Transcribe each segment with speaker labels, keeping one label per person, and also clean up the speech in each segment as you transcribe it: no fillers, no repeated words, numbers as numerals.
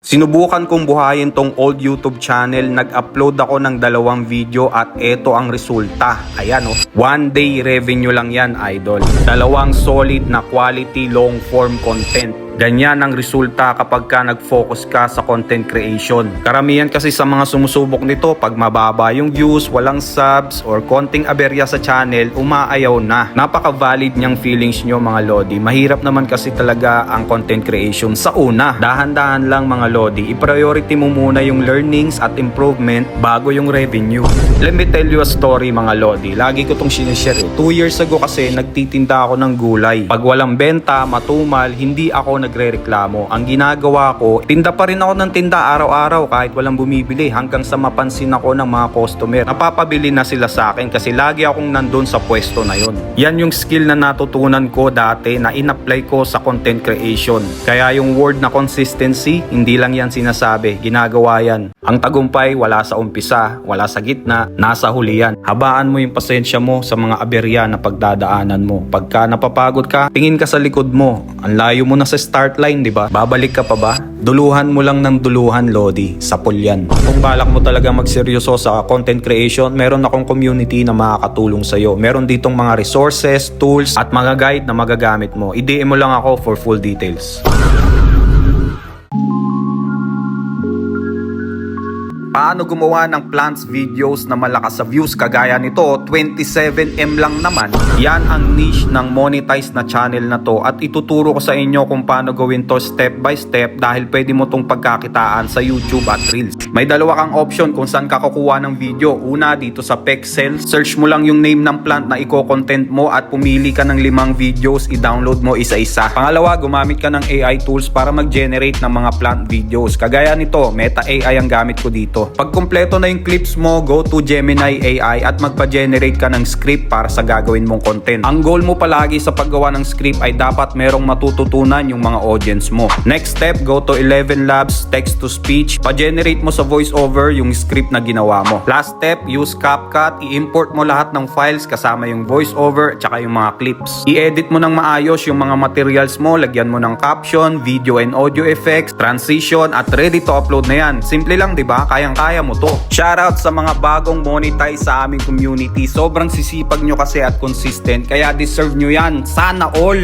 Speaker 1: Sinubukan kong buhayin tong old YouTube channel, nag-upload ako ng 2 video at eto ang resulta. Ayan oh, 1 day revenue lang yan, idol. 2 solid na quality long form content. Ganyan ang resulta kapag ka nag-focus ka sa content creation. Karamihan kasi sa mga sumusubok nito, pag mababa yung views, walang subs, or konting aberya sa channel, umaayaw na. Napaka-valid niyang feelings nyo mga lodi. Mahirap naman kasi talaga ang content creation sa una. Dahan-dahan lang mga lodi. I-priority mo muna yung learnings at improvement bago yung revenue. Let me tell you a story mga lodi. Lagi ko tong sinishare. 2 years ago kasi nagtitinda ako ng gulay. Pag walang benta, matumal, hindi ako nagrereklamo. Ang ginagawa ko, tinda pa rin ako ng tinda araw-araw kahit walang bumibili hanggang sa mapansin ako ng mga customer. Napapabili na sila sa akin kasi lagi akong nandun sa pwesto na yon. Yan yung skill na natutunan ko dati na in-apply ko sa content creation. Kaya yung word na consistency, hindi lang yan sinasabi, ginagawa yan. Ang tagumpay, wala sa umpisa, wala sa gitna, nasa huli yan. Habaan mo yung pasensya mo sa mga aberya na pagdadaanan mo. Pagka napapagod ka, tingin ka sa likod mo. Ang layo mo na sa start line, di ba? Babalik ka pa ba? Duluhan mo lang ng duluhan, lodi. Sapul yan. Kung balak mo talaga magseryoso sa content creation, meron akong community na makakatulong sa'yo. Meron ditong mga resources, tools, at mga guide na magagamit mo. I-DM mo lang ako for full details. Paano gumawa ng plants videos na malakas sa views kagaya nito? 27M lang naman. Yan ang niche ng monetized na channel na to at ituturo ko sa inyo kung paano gawin to step by step dahil pwede mo tong pagkakitaan sa YouTube at Reels. May 2 kang option kung saan ka kukuha ng video. Una, dito sa Pexel, search mo lang yung name ng plant na i-content mo at pumili ka ng 5 videos, i-download mo isa-isa. Pangalawa, gumamit ka ng AI tools para mag-generate ng mga plant videos. Kagaya nito, Meta AI ang gamit ko dito. Pag kumpleto na yung clips mo, go to Gemini AI at magpa-generate ka ng script para sa gagawin mong content. Ang goal mo palagi sa paggawa ng script ay dapat merong matututunan yung mga audience mo. Next step, go to 11 Labs text to speech. Pa-generate mo sa voiceover yung script na ginawa mo. Last step, use CapCut. I-import mo lahat ng files kasama yung voiceover at saka yung mga clips. I-edit mo ng maayos yung mga materials mo. Lagyan mo ng caption, video and audio effects, transition at ready to upload na yan. Simple lang, di ba? Kaya mo to. Shoutout sa mga bagong monetize sa aming community. Sobrang sisipag nyo kasi at consistent. Kaya deserve nyo yan. Sana all!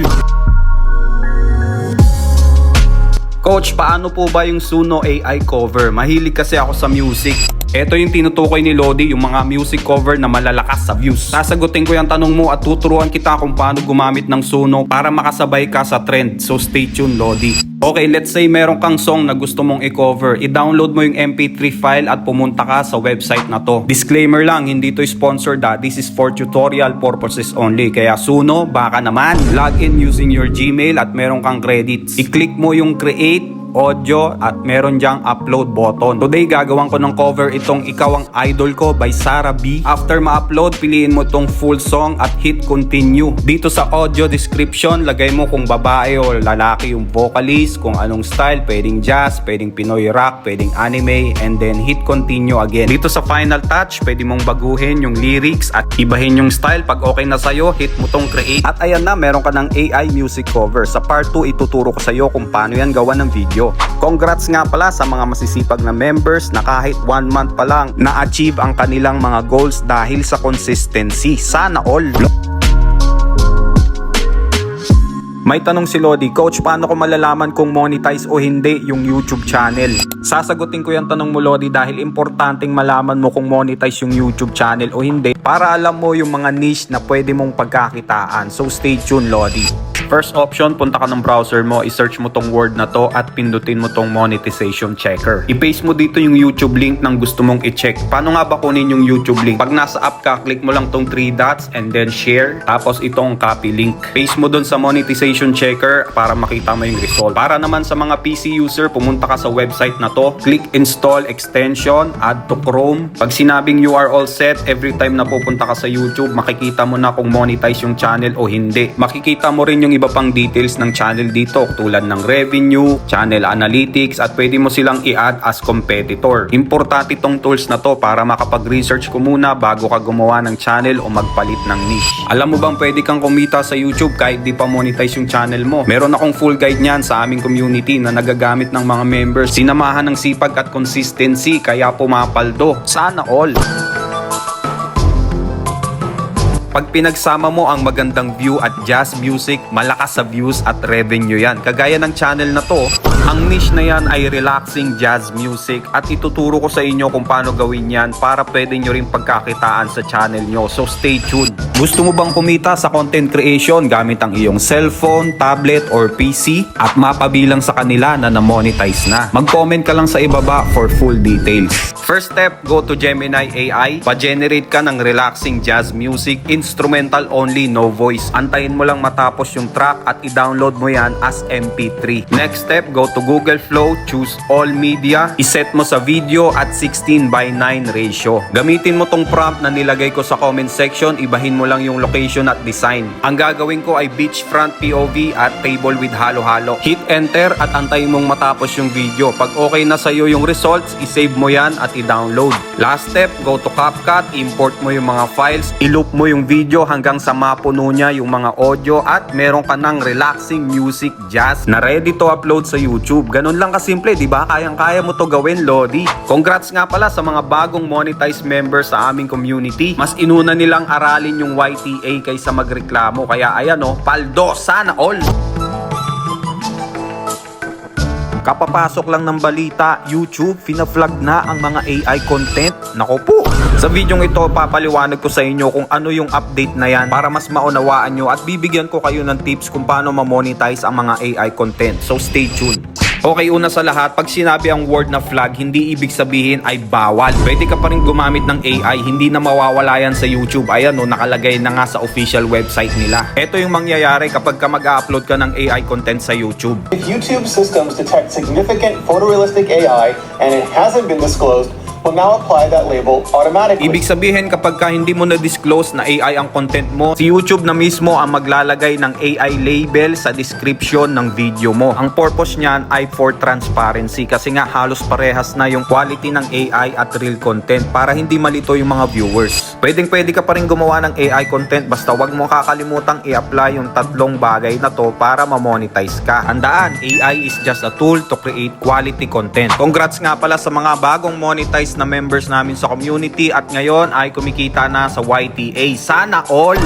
Speaker 1: Coach, paano po ba yung Suno AI cover? Mahilig kasi ako sa music. Ito yung tinutukoy ni Lodi, yung mga music cover na malalakas sa views. Sasagutin ko yung tanong mo at tuturuan kita kung paano gumamit ng Suno para makasabay ka sa trend. So stay tuned, Lodi. Okay, let's say meron kang song na gusto mong i-cover. I-download mo yung MP3 file at pumunta ka sa website na to. Disclaimer lang, hindi to sponsored ha. This is for tutorial purposes only. Kaya Suno, baka naman. Log in using your Gmail at meron kang credits. I-click mo yung create audio at meron dyang upload button. Today gagawin ko ng cover itong Ikaw Ang Idol Ko by Sarah B. After ma-upload, piliin mo tong full song at hit continue. Dito sa audio description, lagay mo kung babae o lalaki yung vocalist, kung anong style, pwedeng jazz, pwedeng Pinoy rock, pwedeng anime, and then hit continue again. Dito sa final touch, pwede mong baguhin yung lyrics at ibahin yung style. Pag okay na sa'yo, hit mo tong create. At ayan na, meron ka ng AI music cover. Sa part 2, ituturo ko sa'yo kung paano yan gawa ng video. Congrats nga pala sa mga masisipag na members na kahit 1 month pa lang na-achieve ang kanilang mga goals dahil sa consistency. Sana all! May tanong si Lodi, Coach, paano ko malalaman kung monetize o hindi yung YouTube channel? Sasagutin ko yung tanong mo, Lodi, dahil importanteng malaman mo kung monetize yung YouTube channel o hindi para alam mo yung mga niche na pwede mong pagkakitaan. So stay tuned, Lodi. First option, punta ka ng browser mo, i-search mo tong word na to at pindutin mo tong monetization checker. I-paste mo dito yung YouTube link ng gusto mong i-check. Paano nga ba kunin yung YouTube link? Pag nasa app ka, click mo lang tong 3 dots and then share, tapos itong copy link. Paste mo dun sa monetization checker para makita mo yung result. Para naman sa mga PC user, pumunta ka sa website na to, click install extension, add to Chrome. Pag sinabing you are all set, every time na pupunta ka sa YouTube, makikita mo na kung monetize yung channel o hindi. Makikita mo rin yung iba pang details ng channel dito tulad ng revenue, channel analytics at pwede mo silang i-add as competitor. Importante tong tools na to para makapag-research ko muna bago ka gumawa ng channel o magpalit ng niche. Alam mo bang pwede kang kumita sa YouTube kahit di pa monetize yung channel mo? Meron akong full guide niyan sa aming community na nagagamit ng mga members. Sinamahan ng sipag at consistency kaya pumapaldo. Sana all! Pag pinagsama mo ang magandang view at jazz music, malakas sa views at revenue yan. Kagaya ng channel na to, ang niche na yan ay relaxing jazz music at ituturo ko sa inyo kung paano gawin yan para pwede nyo rin pagkakitaan sa channel nyo. So stay tuned. Gusto mo bang kumita sa content creation gamit ang iyong cellphone, tablet, or PC at mapabilang sa kanila na na-monetize na? Mag-comment ka lang sa ibaba for full details. First step, go to Gemini AI. Pa-generate ka ng relaxing jazz music, instrumental only, no voice. Antayin mo lang matapos yung track at i-download mo yan as MP3. Next step, go to Google Flow, choose all media, iset mo sa video at 16:9 ratio. Gamitin mo tong prompt na nilagay ko sa comment section, ibahin mo lang yung location at design. Ang gagawin ko ay beachfront POV at table with halo-halo. Hit enter at antayin mong matapos yung video. Pag okay na sa'yo yung results, isave mo yan at i-download. Last step, go to CapCut, import mo yung mga files, i-loop mo yung video hanggang sa mapuno niya yung mga audio at meron ka ng relaxing music jazz na ready to upload sa YouTube. Ganun lang kasimple, di ba? Kayang-kaya mo to gawin, Lodi. Congrats nga pala sa mga bagong monetized members sa aming community. Mas inuna nilang aralin yung YTA kaysa magreklamo. Kaya ayan o, paldo, sana all! Kapapasok lang ng balita, YouTube fina-flag na ang mga AI content. Nako po! Sa videong ito, papaliwanag ko sa inyo kung ano yung update na yan para mas maunawaan nyo at bibigyan ko kayo ng tips kung paano ma-monetize ang mga AI content. So stay tuned! Okay, una sa lahat, pag sinabi ang word na flag, hindi ibig sabihin ay bawal. Pwede ka pa rin gumamit ng AI, hindi na mawawala yan sa YouTube. Ayan o, nakalagay na nga sa official website nila. Ito yung mangyayari kapag ka mag-upload ka ng AI content sa YouTube.
Speaker 2: If YouTube systems detect significant photorealistic AI and it hasn't been disclosed, will now apply that label automatically.
Speaker 1: Ibig sabihin kapag ka hindi mo na-disclose na AI ang content mo, si YouTube na mismo ang maglalagay ng AI label sa description ng video mo. Ang purpose niyan ay for transparency kasi nga halos parehas na yung quality ng AI at real content para hindi malito yung mga viewers. Pwede ka pa rin gumawa ng AI content basta wag mo kakalimutang i-apply yung tatlong bagay na to para ma-monetize ka. Handaan, AI is just a tool to create quality content. Congrats nga pala sa mga bagong monetized na members namin sa community at ngayon ay kumikita na sa YTA. Sana all!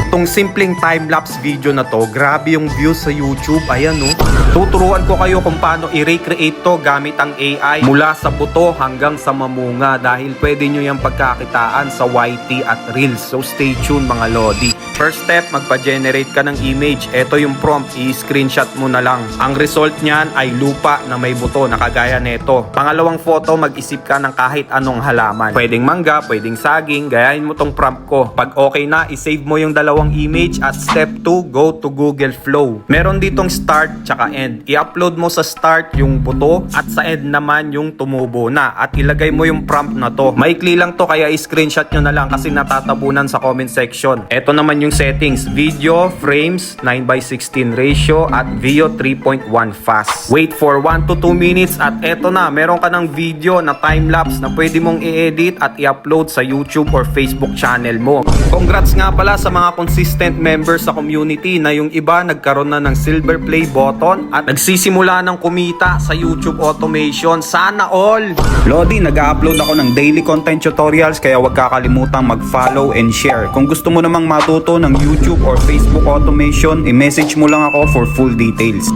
Speaker 1: Itong simpleng time-lapse video na to, grabe yung views sa YouTube. Ayan no. Tuturuan ko kayo kung paano i-recreate to gamit ang AI mula sa buto hanggang sa mamunga dahil pwede nyo yung pagkakitaan sa YT at Reels. So stay tuned mga Lodi. First step, magpa-generate ka ng image. Ito yung prompt, i-screenshot mo na lang. Ang result niyan ay lupa na may buto na kagaya nito. Pangalawang photo, mag-isip ka ng kahit anong halaman. Pwedeng mangga, pwedeng saging, gayahin mo tong prompt ko. Pag okay na, i-save mo yung dalawang image at step 2, go to Google Flow. Meron ditong start tsaka end. I-upload mo sa start yung buto at sa end naman yung tumubo na at ilagay mo yung prompt na to. Maikli lang to kaya i-screenshot nyo na lang kasi natatabunan sa comment section. Ito naman yung settings, video, frames, 9:16 ratio at video 3.1 fast. Wait for 1 to 2 minutes at eto na, meron ka ng video na time-lapse na pwede mong i-edit at i-upload sa YouTube or Facebook channel mo. Congrats nga pala sa mga consistent members sa community na yung iba nagkaroon na ng silver play button at nagsisimula ng kumita sa YouTube automation. Sana all! Lodi, nag-upload ako ng daily content tutorials kaya huwag kakalimutang mag-follow and share. Kung gusto mo namang matuto ng YouTube or Facebook automation, i-message mo lang ako for full details.